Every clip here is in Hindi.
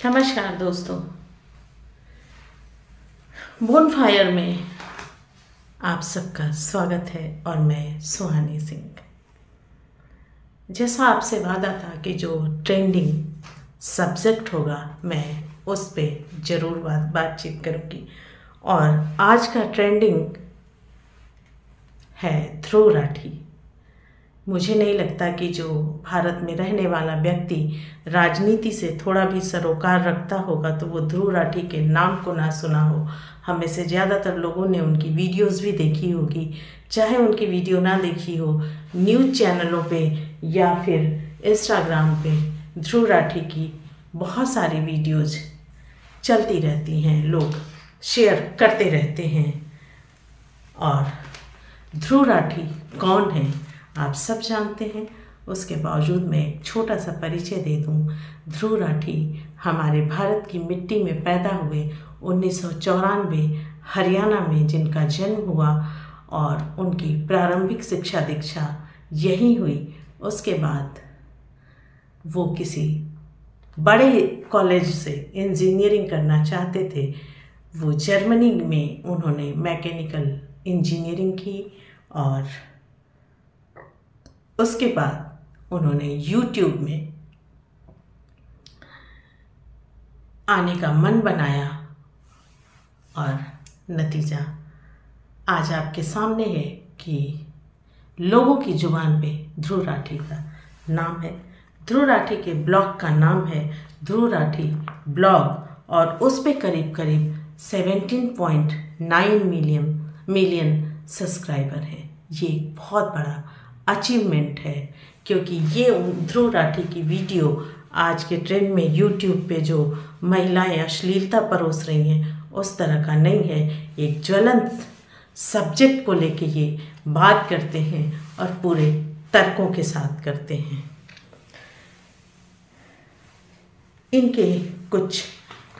नमस्कार दोस्तों, बोनफायर में आप सबका स्वागत है और मैं सुहानी सिंह। जैसा आपसे वादा था कि जो ट्रेंडिंग सब्जेक्ट होगा मैं उस पे ज़रूर बातचीत करूँगी और आज का ट्रेंडिंग है ध्रुव राठी। मुझे नहीं लगता कि जो भारत में रहने वाला व्यक्ति राजनीति से थोड़ा भी सरोकार रखता होगा तो वो ध्रुव राठी के नाम को ना सुना हो। हम में से ज़्यादातर लोगों ने उनकी वीडियोस भी देखी होगी, चाहे उनकी वीडियो ना देखी हो, न्यूज़ चैनलों पे या फिर इंस्टाग्राम पे ध्रुव राठी की बहुत सारी वीडियोज चलती रहती हैं, लोग शेयर करते रहते हैं। और ध्रुव राठी कौन है आप सब जानते हैं, उसके बावजूद मैं एक छोटा सा परिचय दे दूं। ध्रुव राठी हमारे भारत की मिट्टी में पैदा हुए 1994 हरियाणा में जिनका जन्म हुआ और उनकी प्रारंभिक शिक्षा दीक्षा यहीं हुई। उसके बाद वो किसी बड़े कॉलेज से इंजीनियरिंग करना चाहते थे। वो जर्मनी में उन्होंने मैकेनिकल इंजीनियरिंग की और उसके बाद उन्होंने यूट्यूब में आने का मन बनाया और नतीजा आज आपके सामने है कि लोगों की जुबान पे ध्रुव राठी का नाम है। ध्रुव राठी के ब्लॉग का नाम है ध्रुव राठी ब्लॉग और उस पे करीब करीब 17.9 मिलियन सब्सक्राइबर हैं। ये बहुत बड़ा अचीवमेंट है क्योंकि ये ध्रुव राठी की वीडियो आज के ट्रेंड में यूट्यूब पे जो महिलाएं अश्लीलता परोस रही हैं उस तरह का नहीं है। एक ज्वलंत सब्जेक्ट को लेके ये बात करते हैं और पूरे तर्कों के साथ करते हैं। इनके कुछ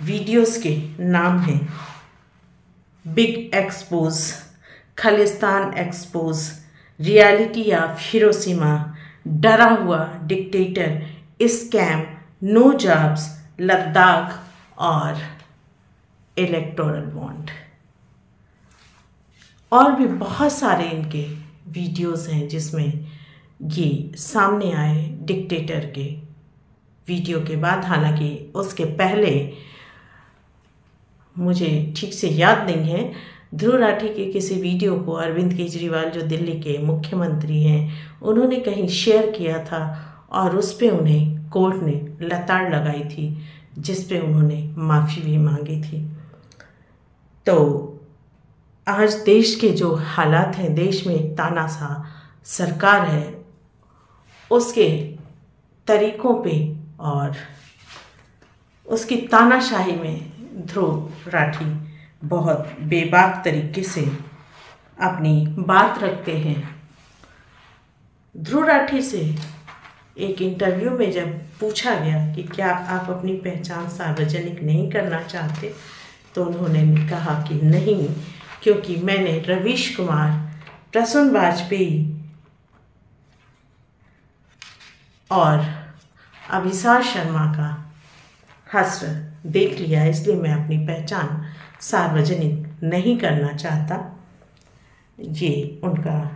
वीडियोस के नाम हैं big expose, Khalistan expose, reality of Hiroshima, डरा हुआ dictator, scam, no jobs, Ladakh और इलेक्टोरल बॉन्ड। और भी बहुत सारे इनके वीडियोस हैं जिसमें ये सामने आए डिक्टेटर के वीडियो के बाद। हालांकि उसके पहले मुझे ठीक से याद नहीं है, ध्रुव राठी के किसी वीडियो को अरविंद केजरीवाल जो दिल्ली के मुख्यमंत्री हैं उन्होंने कहीं शेयर किया था और उस पे उन्हें कोर्ट ने लताड़ लगाई थी जिस पे उन्होंने माफ़ी भी मांगी थी। तो आज देश के जो हालात हैं, देश में एक तानाशाह सरकार है, उसके तरीक़ों पे और उसकी तानाशाही में ध्रुव राठी बहुत बेबाक तरीके से अपनी बात रखते हैं। ध्रुव राठी से एक इंटरव्यू में जब पूछा गया कि क्या आप अपनी पहचान सार्वजनिक नहीं करना चाहते तो उन्होंने कहा कि नहीं, क्योंकि मैंने रवीश कुमार, प्रसून वाजपेयी और अभिसार शर्मा का हश्र देख लिया, इसलिए मैं अपनी पहचान सार्वजनिक नहीं करना चाहता। ये उनका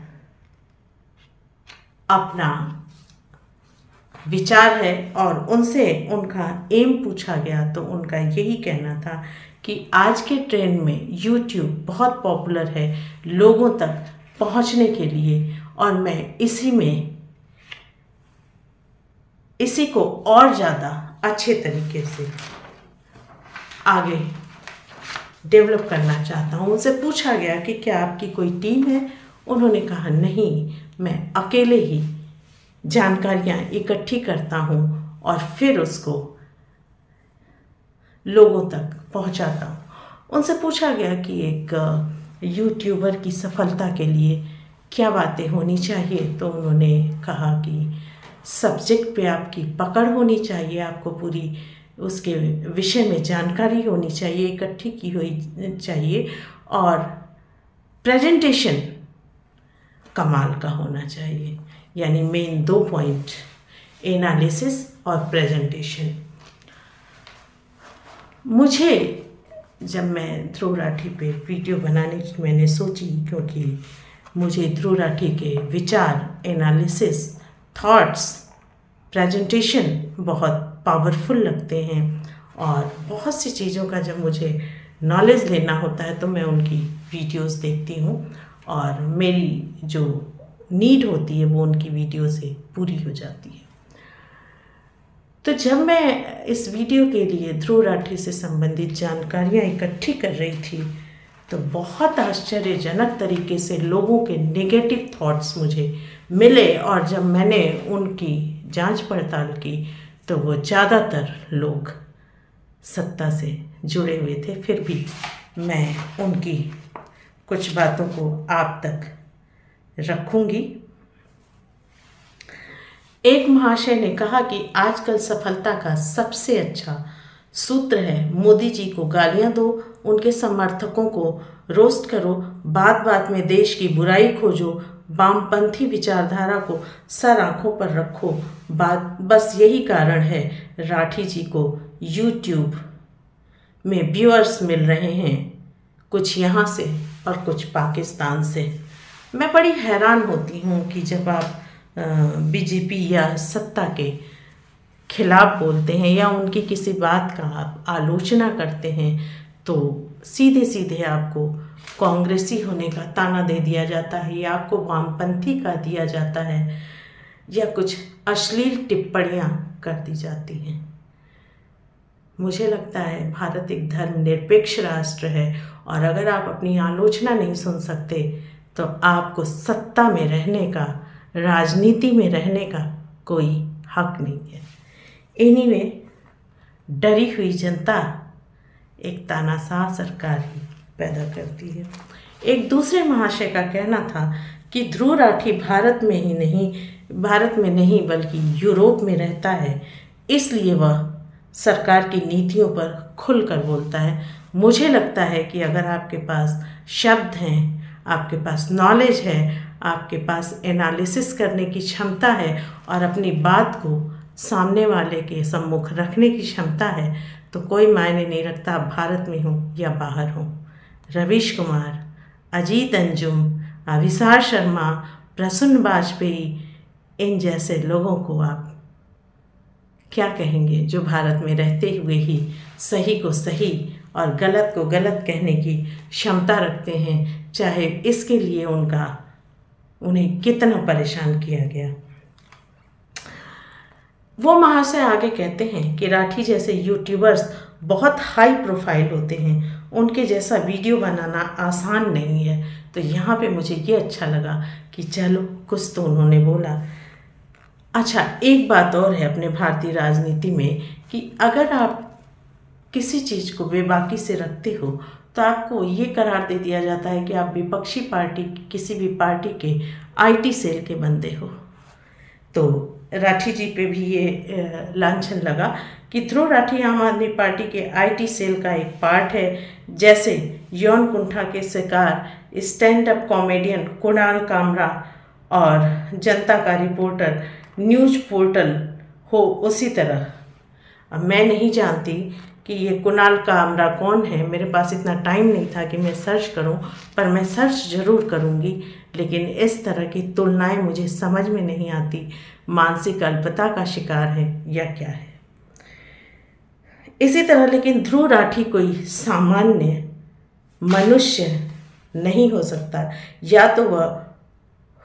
अपना विचार है और उनसे उनका एम पूछा गया तो उनका यही कहना था कि आज के ट्रेंड में यूट्यूब बहुत पॉपुलर है लोगों तक पहुंचने के लिए और मैं इसी को और ज़्यादा अच्छे तरीके से आगे डेवलप करना चाहता हूँ। उनसे पूछा गया कि क्या आपकी कोई टीम है, उन्होंने कहा नहीं, मैं अकेले ही जानकारियाँ इकट्ठी करता हूँ और फिर उसको लोगों तक पहुँचाता हूँ। उनसे पूछा गया कि एक यूट्यूबर की सफलता के लिए क्या बातें होनी चाहिए तो उन्होंने कहा कि सब्जेक्ट पे आपकी पकड़ होनी चाहिए, आपको पूरी उसके विषय में जानकारी होनी चाहिए, इकट्ठी की हुई चाहिए और प्रेजेंटेशन कमाल का होना चाहिए। यानी मेन 2 पॉइंट, एनालिसिस और प्रेजेंटेशन। मुझे जब मैं ध्रुव राठी पे वीडियो बनाने की मैंने सोची, क्योंकि मुझे ध्रुव राठी के विचार, एनालिसिस, थॉट्स, प्रेजेंटेशन बहुत पावरफुल लगते हैं और बहुत सी चीज़ों का जब मुझे नॉलेज लेना होता है तो मैं उनकी वीडियोस देखती हूँ और मेरी जो नीड होती है वो उनकी वीडियो से पूरी हो जाती है। तो जब मैं इस वीडियो के लिए ध्रुव राठी से संबंधित जानकारियाँ इकट्ठी कर रही थी तो बहुत आश्चर्यजनक तरीके से लोगों के नेगेटिव थॉट्स मुझे मिले और जब मैंने उनकी जांच पड़ताल की तो वो ज़्यादातर लोग सत्ता से जुड़े हुए थे। फिर भी मैं उनकी कुछ बातों को आप तक रखूंगी। एक महाशय ने कहा कि आजकल सफलता का सबसे अच्छा सूत्र है मोदी जी को गालियां दो, उनके समर्थकों को रोस्ट करो, बात बात में देश की बुराई खोजो, वामपंथी विचारधारा को सर आंखों पर रखो। बस यही कारण है राठी जी को यूट्यूब में व्यूअर्स मिल रहे हैं, कुछ यहाँ से और कुछ पाकिस्तान से। मैं बड़ी हैरान होती हूँ कि जब आप बीजेपी या सत्ता के खिलाफ बोलते हैं या उनकी किसी बात का आप आलोचना करते हैं तो सीधे सीधे आपको कांग्रेसी होने का ताना दे दिया जाता है या आपको वामपंथी का दिया जाता है या कुछ अश्लील टिप्पणियां कर दी जाती हैं। मुझे लगता है भारत एक धर्मनिरपेक्ष राष्ट्र है और अगर आप अपनी आलोचना नहीं सुन सकते तो आपको सत्ता में रहने का, राजनीति में रहने का कोई हक नहीं है। एनीवे, डरी हुई जनता एक तानाशाह सरकार ही पैदा करती है। एक दूसरे महाशय का कहना था कि ध्रुव राठी भारत में नहीं बल्कि यूरोप में रहता है, इसलिए वह सरकार की नीतियों पर खुलकर बोलता है। मुझे लगता है कि अगर आपके पास शब्द हैं, आपके पास नॉलेज है, आपके पास एनालिसिस करने की क्षमता है और अपनी बात को सामने वाले के सम्मुख रखने की क्षमता है तो कोई मायने नहीं रखता आप भारत में हो या बाहर हो। रवीश कुमार, अजीत अंजुम, अभिसार शर्मा, प्रसून वाजपेयी, इन जैसे लोगों को आप क्या कहेंगे जो भारत में रहते हुए ही सही को सही और गलत को गलत कहने की क्षमता रखते हैं, चाहे इसके लिए उन्हें कितना परेशान किया गया। वो महाशय आगे कहते हैं कि राठी जैसे यूट्यूबर्स बहुत हाई प्रोफाइल होते हैं, उनके जैसा वीडियो बनाना आसान नहीं है। तो यहाँ पे मुझे ये अच्छा लगा कि चलो कुछ तो उन्होंने बोला। अच्छा, एक बात और है अपने भारतीय राजनीति में कि अगर आप किसी चीज़ को बेबाकी से रखते हो तो आपको ये करार दे दिया जाता है कि आप विपक्षी पार्टी, किसी भी पार्टी के आईटी सेल के बंदे हो। तो राठी जी पे भी ये लांछन लगा कि ध्रुव राठी आम आदमी पार्टी के आईटी सेल का एक पार्ट है, जैसे यौन कुंठा के शिकार stand up comedian Kunal Kamra और जनता का रिपोर्टर न्यूज पोर्टल हो उसी तरह। अब मैं नहीं जानती कि ये कुणाल कामरा कौन है, मेरे पास इतना टाइम नहीं था कि मैं सर्च करूं, पर मैं सर्च ज़रूर करूंगी। लेकिन इस तरह की तुलनाएं मुझे समझ में नहीं आती, मानसिक अल्पता का शिकार है या क्या है। इसी तरह लेकिन ध्रुव राठी कोई सामान्य मनुष्य नहीं हो सकता, या तो वह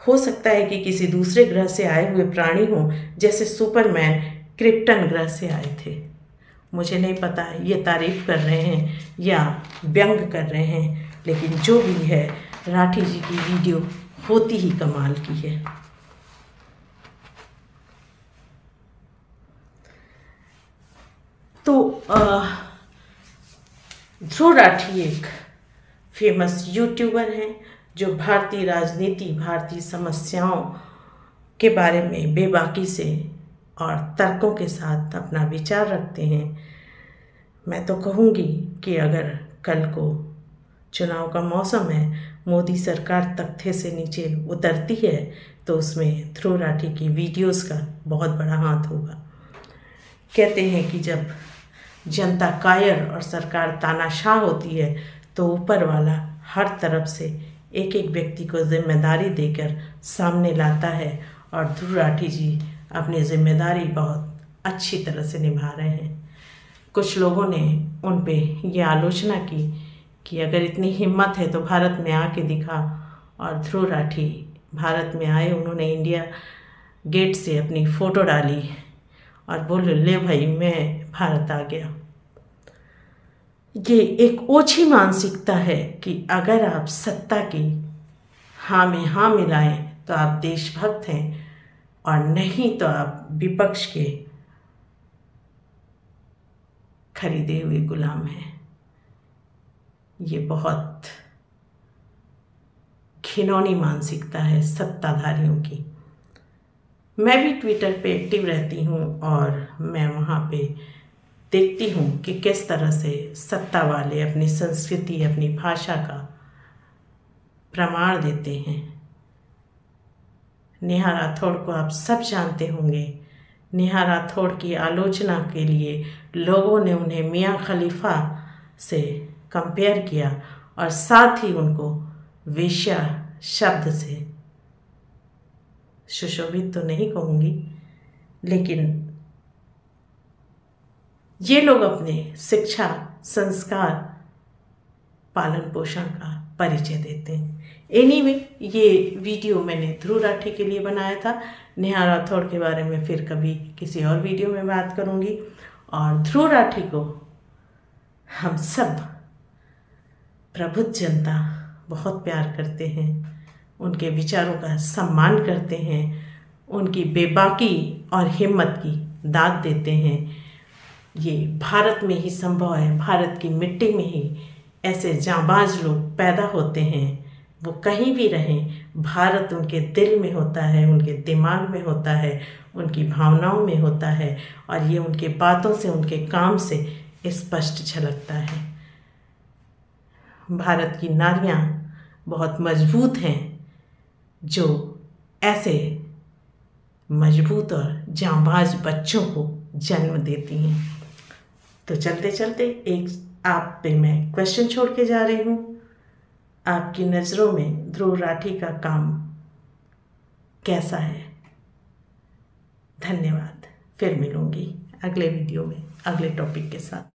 हो सकता है कि किसी दूसरे ग्रह से आए हुए प्राणी हों, जैसे सुपरमैन क्रिप्टन ग्रह से आए थे। मुझे नहीं पता ये तारीफ कर रहे हैं या व्यंग कर रहे हैं, लेकिन जो भी है राठी जी की वीडियो होती ही कमाल की है। तो ध्रुव राठी एक फेमस यूट्यूबर हैं जो भारतीय राजनीति, भारतीय समस्याओं के बारे में बेबाकी से और तर्कों के साथ अपना विचार रखते हैं। मैं तो कहूँगी कि अगर कल को चुनाव का मौसम है, मोदी सरकार तख्ते से नीचे उतरती है तो उसमें ध्रुव राठी की वीडियोस का बहुत बड़ा हाथ होगा। कहते हैं कि जब जनता कायर और सरकार तानाशाह होती है तो ऊपर वाला हर तरफ से एक एक व्यक्ति को जिम्मेदारी देकर सामने लाता है और ध्रुव राठी जी अपनी जिम्मेदारी बहुत अच्छी तरह से निभा रहे हैं। कुछ लोगों ने उन पे ये आलोचना की कि अगर इतनी हिम्मत है तो भारत में आके दिखा, और ध्रुव राठी भारत में आए, उन्होंने इंडिया गेट से अपनी फ़ोटो डाली और बोले ले भाई मैं भारत आ गया। ये एक ओछी मानसिकता है कि अगर आप सत्ता की हाँ में हाँ मिलाएं तो आप देशभक्त हैं और नहीं तो आप विपक्ष के खरीदे हुए गुलाम हैं। ये बहुत घिनौनी मानसिकता है सत्ताधारियों की। मैं भी ट्विटर पे एक्टिव रहती हूँ और मैं वहाँ पे देखती हूँ कि किस तरह से सत्ता वाले अपनी संस्कृति, अपनी भाषा का प्रमाण देते हैं। नेहा राठौड़ को आप सब जानते होंगे। नेहा राठौड़ की आलोचना के लिए लोगों ने उन्हें मियाँ खलीफा से कंपेयर किया और साथ ही उनको वेश्या शब्द से, सुशोभित तो नहीं कहूँगी, लेकिन ये लोग अपने शिक्षा, संस्कार, पालन पोषण का परिचय देते हैं। एनीवे, ये वीडियो मैंने ध्रुव राठी के लिए बनाया था। नेहा राठौड़ के बारे में फिर कभी किसी और वीडियो में बात करूँगी। और ध्रुव राठी को हम सब प्रबुद्ध जनता बहुत प्यार करते हैं, उनके विचारों का सम्मान करते हैं, उनकी बेबाकी और हिम्मत की दाद देते हैं। ये भारत में ही संभव है, भारत की मिट्टी में ही ऐसे जांबाज लोग पैदा होते हैं। वो कहीं भी रहें, भारत उनके दिल में होता है, उनके दिमाग में होता है, उनकी भावनाओं में होता है और ये उनके बातों से, उनके काम से स्पष्ट झलकता है। भारत की नारियां बहुत मजबूत हैं जो ऐसे मजबूत और जांबाज बच्चों को जन्म देती हैं। तो चलते चलते एक आप पे मैं क्वेश्चन छोड़ के जा रही हूँ। आपकी नज़रों में ध्रुव राठी का काम कैसा है? धन्यवाद। फिर मिलूंगी अगले वीडियो में अगले टॉपिक के साथ।